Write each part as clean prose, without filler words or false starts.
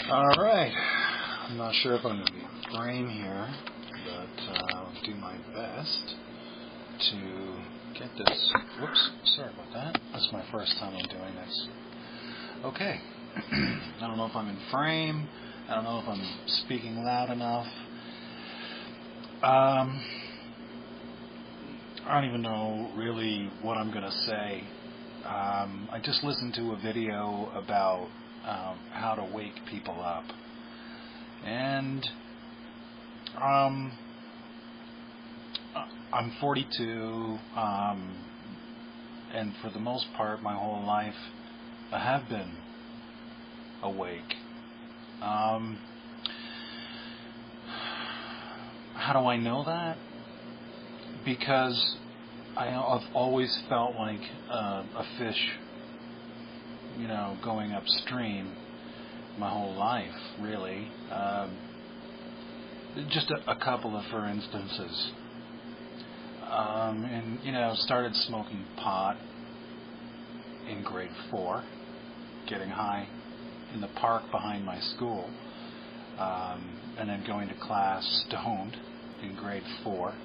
Alright, I'm not sure if I'm going to be in frame here, but I'll do my best to get this. Whoops, sorry about that. That's my first time I'm doing this. Okay, I don't know if I'm in frame, I don't know if I'm speaking loud enough. I don't even know really what I'm going to say. I just listened to a video about how to wake people up. And I'm 42, and for the most part, my whole life, I have been awake. How do I know that? Because I've always felt like a fish, going upstream my whole life, really. Just a couple of, for instances. And started smoking pot in grade 4, getting high in the park behind my school, and then going to class stoned in grade 4,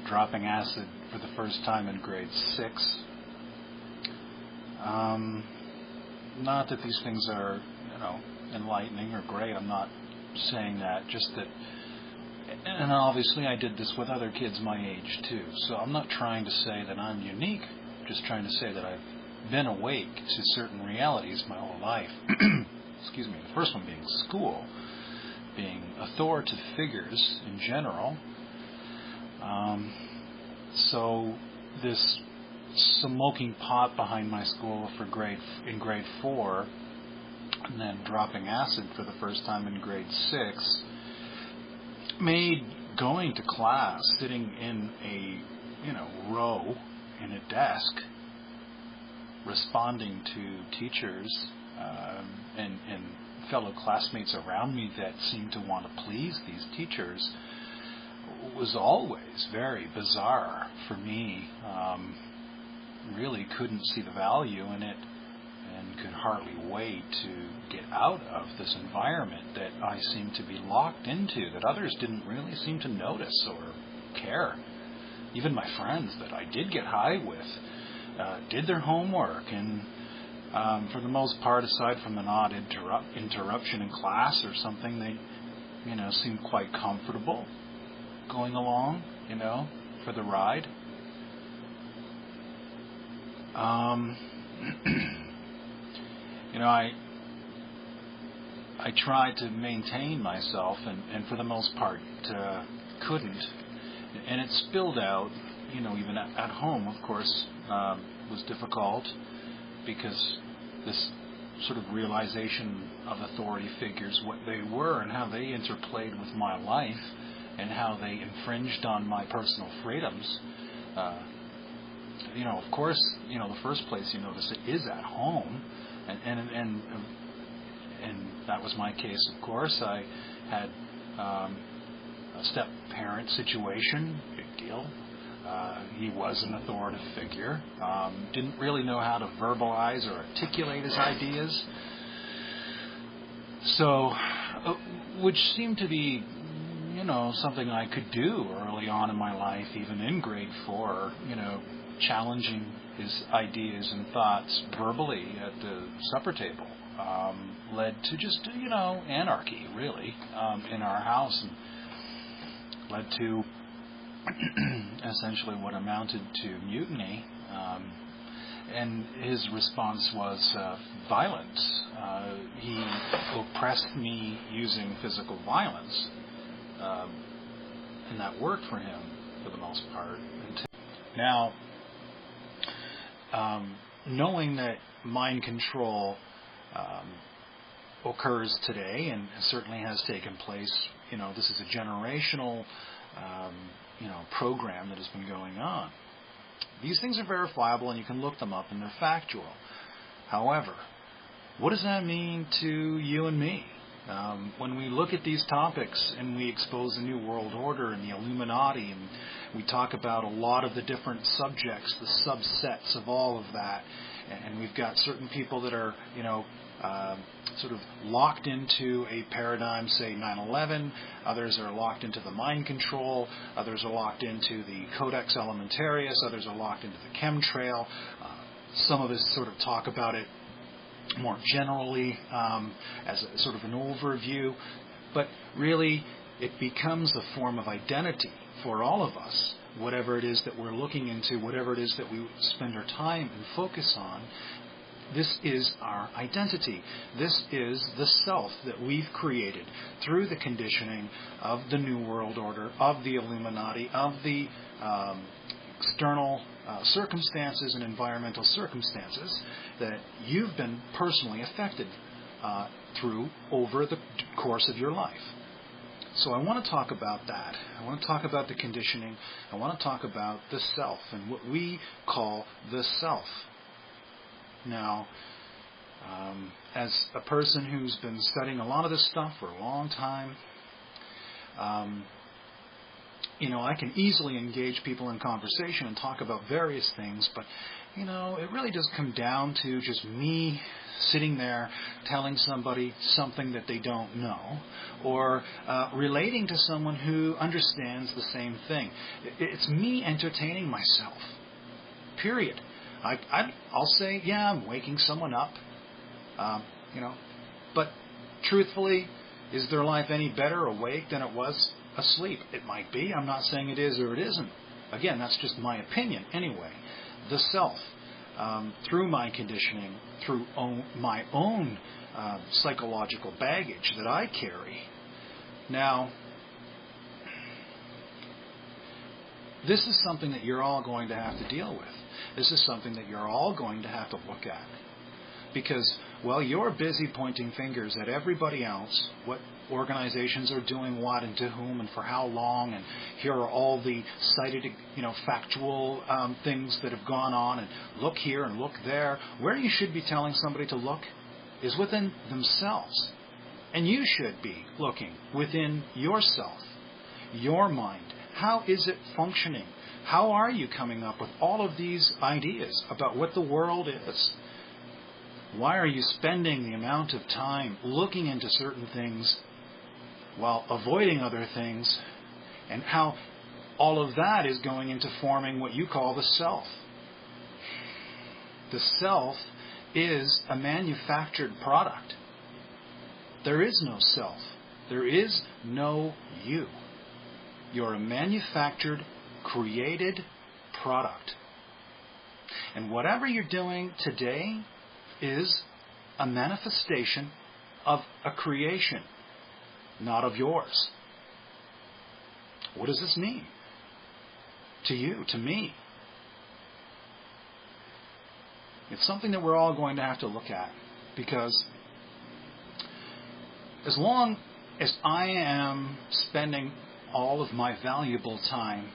dropping acid for the first time in grade 6. Not that these things are, enlightening or great. I'm not saying that. Just that, and obviously I did this with other kids my age too. So I'm not trying to say that I'm unique. Just trying to say that I've been awake to certain realities my whole life. Excuse me. The first one being school, being authoritative figures in general. So this smoking pot behind my school in grade 4, and then dropping acid for the first time in grade 6, made going to class, sitting in a row in a desk, responding to teachers and fellow classmates around me that seemed to want to please these teachers, was always very bizarre for me. Really couldn't see the value in it, and could hardly wait to get out of this environment that I seemed to be locked into, that others didn't really seem to notice or care. Even my friends that I did get high with did their homework, and for the most part, aside from an odd interruption in class or something, they seemed quite comfortable going along, for the ride. I tried to maintain myself, and for the most part couldn't, and it spilled out. Even at home, of course, was difficult, because this sort of realization of authority figures, what they were and how they interplayed with my life, and how they infringed on my personal freedoms. Of course, the first place you notice it is at home, and that was my case. Of course, I had a step-parent situation, big deal. He was an authoritative figure. Didn't really know how to verbalize or articulate his ideas. So, which seemed to be, something I could do early on in my life, even in grade 4, challenging his ideas and thoughts verbally at the supper table, led to just, anarchy, really, in our house, and led to essentially what amounted to mutiny. And his response was violence. He oppressed me using physical violence, and that worked for him for the most part. Now, knowing that mind control occurs today, and certainly has taken place, this is a generational program that has been going on. These things are verifiable, and you can look them up, and they're factual. However, what does that mean to you and me? When we look at these topics and we expose the New World Order and the Illuminati, and we talk about a lot of the different subjects, the subsets of all of that, and we've got certain people that are, sort of locked into a paradigm, say 9/11. Others are locked into the mind control. Others are locked into the Codex Alimentarius. Others are locked into the chemtrail. Some of us sort of talk about it more generally as a sort of an overview. But really, it becomes a form of identity for all of us, whatever it is that we're looking into, whatever it is that we spend our time and focus on. This is our identity. This is the self that we've created through the conditioning of the New World Order, of the Illuminati, of the external circumstances and environmental circumstances that you've been personally affected through over the course of your life. So I want to talk about that. I want to talk about the conditioning. I want to talk about the self and what we call the self. Now, as a person who's been studying a lot of this stuff for a long time, I can easily engage people in conversation and talk about various things, but, it really does come down to just me sitting there telling somebody something that they don't know, or relating to someone who understands the same thing. It's me entertaining myself, period. I'll say, yeah, I'm waking someone up, but truthfully, is their life any better awake than it was asleep? It might be. I'm not saying it is or it isn't. Again, that's just my opinion anyway. The self, through my conditioning, through my own psychological baggage that I carry. Now, this is something that you're all going to have to deal with. This is something that you're all going to have to look at. Because, you're busy pointing fingers at everybody else, what organizations are doing what and to whom and for how long, and here are all the cited, factual things that have gone on, and look here and look there. Where you should be telling somebody to look is within themselves. And you should be looking within yourself, your mind. How is it functioning? How are you coming up with all of these ideas about what the world is? Why are you spending the amount of time looking into certain things while avoiding other things? And how all of that is going into forming what you call the self. The self is a manufactured product. There is no self. There is no you. You're a manufactured, created product. And whatever you're doing today is a manifestation of a creation, not of yours. What does this mean? To you, to me. It's something that we're all going to have to look at, because as long as I am spending all of my valuable time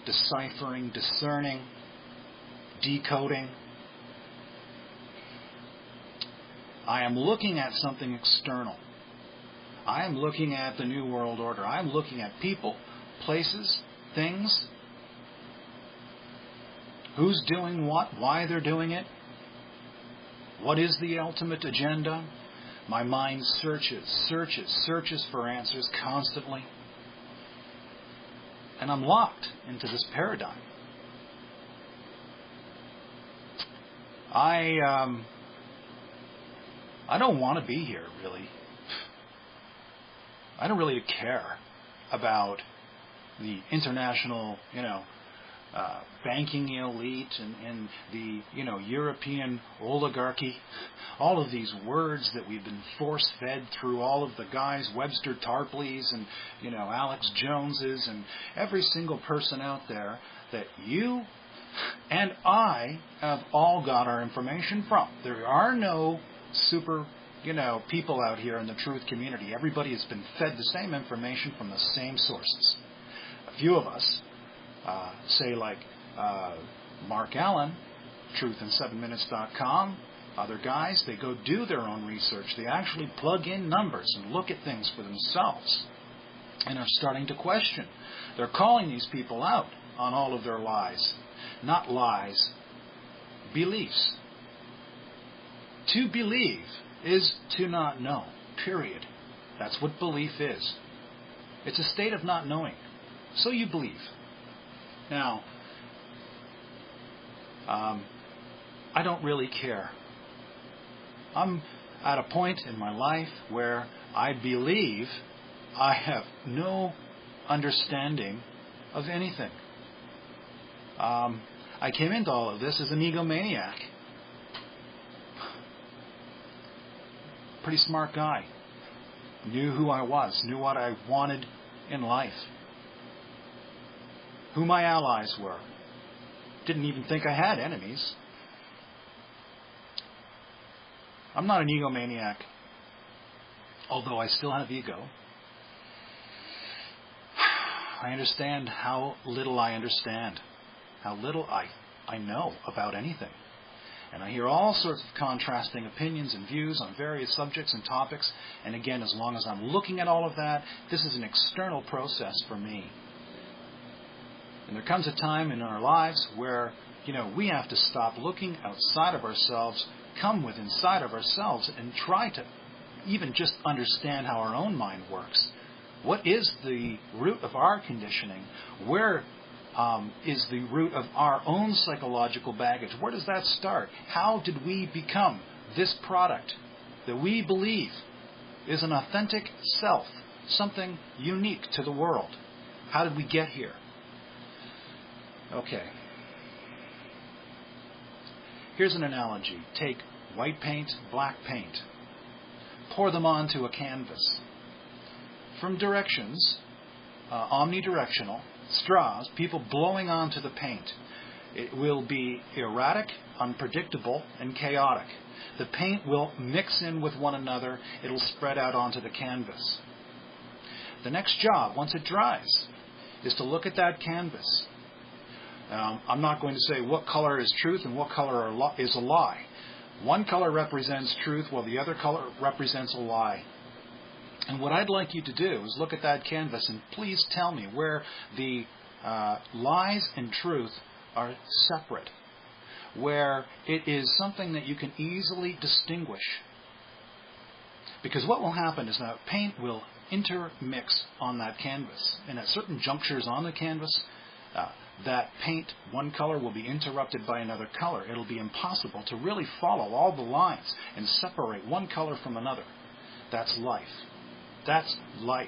deciphering, discerning, decoding, I am looking at something external. I am looking at the New World Order. I am looking at people, places, things, who's doing what, why they're doing it, what is the ultimate agenda. My mind searches for answers constantly. And I'm locked into this paradigm. I don't want to be here, really. I don't really care about the international, banking elite and the, European oligarchy. All of these words that we've been force-fed through all of the guys, Webster Tarpleys and, Alex Joneses and every single person out there that you and I have all got our information from. There are no super, people out here in the truth community. Everybody has been fed the same information from the same sources. A few of us, say like Mark Allen, truthin7minutes.com, other guys, they go do their own research. They actually plug in numbers and look at things for themselves and are starting to question. They're calling these people out on all of their lies. Not lies, beliefs. To believe is to not know, period. That's what belief is. It's a state of not knowing. So you believe. Now, I don't really care. I'm at a point in my life where I believe I have no understanding of anything. I came into all of this as an egomaniac. Pretty smart guy. Knew who I was, knew what I wanted in life, who my allies were. Didn't even think I had enemies. I'm not an egomaniac, although I still have ego. I understand how little I understand, how little I know about anything. And I hear all sorts of contrasting opinions and views on various subjects and topics. And again, as long as I'm looking at all of that, this is an external process for me. And there comes a time in our lives where, we have to stop looking outside of ourselves, come within inside of ourselves, and try to even just understand how our own mind works. What is the root of our conditioning? Where is the root of our own psychological baggage? Where does that start? How did we become this product that we believe is an authentic self, something unique to the world? How did we get here? Okay. Here's an analogy. Take white paint, black paint. Pour them onto a canvas. From directions, omnidirectional, straws, people blowing onto the paint. It will be erratic, unpredictable, and chaotic. The paint will mix in with one another. It'll spread out onto the canvas. The next job, once it dries, is to look at that canvas. I'm not going to say what color is truth and what color is a lie. One color represents truth while the other color represents a lie. And what I'd like you to do is look at that canvas and please tell me where the lies and truth are separate, where it is something that you can easily distinguish. Because what will happen is that paint will intermix on that canvas. And at certain junctures on the canvas, that paint, one color, will be interrupted by another color. It'll be impossible to really follow all the lines and separate one color from another. That's life. That's life.